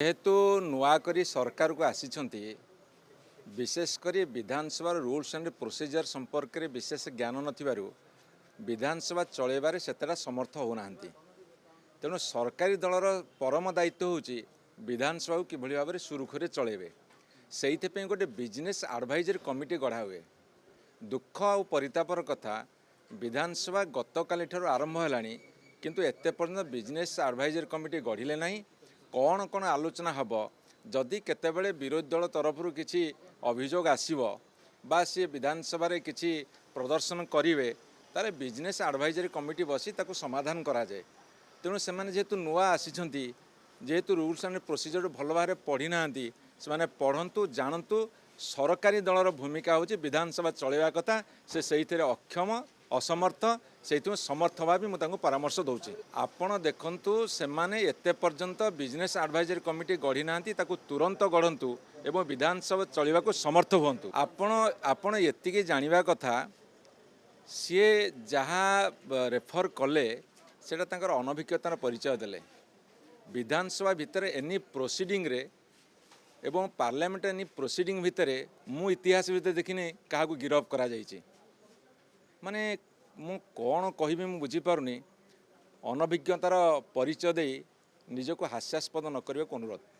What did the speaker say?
जेहेतु नुआक सरकार को आसी विशेषकर विधानसभा रूल्स एंड प्रोसीजर संपर्क में विशेष ज्ञान नथिबारु विधानसभा चलैबारे सेतेटा समर्थ होना। तेणु सरकारी दलर परम दायित्व होची विधानसभा को किभली भाव में सुरुखुरे चलेबे। से गोटे बिजनेस एडवाइजरी कमिटी गढ़ा हुए। दुख और परितापर कथा विधानसभा गतकाली ठारू आरंभ है किंतु एते पर्यंत बिजनेस एडवाइजरी कमिटी गढ़िले नहीं। कौन कौन आलोचना हम जदि केतेबेले विरोधी दल तरफ किसी अभियोग आसीबो बा सी विधानसभा रे किसी प्रदर्शन करेंगे तारे बिजनेस एडवाइजरी कमिटी बसी ताको समाधान करा जाए। तेणु से जेहेतु नुआ आसी जेहेतु रूल्स एंड प्रोसीजर भल भाव पढ़ी ना से पढ़ंतु जानतु सरकारी दलर भूमिका होची विधानसभा चलैवा कथा से अक्षम असमर्थ से समर्थ भाव मुझे परामर्श दूसरी। आपण देखु से एते पर्यंत बिजनेस एडवाइजरी कमिटी गढ़ी ना तुरंत गढ़ंतु एवं विधानसभा चलवा को समर्थ हूँ। आपण ये जाना कथा सी जहाँ रेफर कले से अनभिज्ञतार परिचय देले। विधानसभा भितर एनी प्रोसीडिंग रे एवं पार्लियामेंट एनी प्रोसीडिंग भितर मु इतिहास भितर देखिनी क्या गिरफ करा जाइछि। माने मु कौन कहबी मु बुझीपारुनी। अनभिज्ञतार परिचय दे निजको हास्यास्पद न करने को अनुरोध।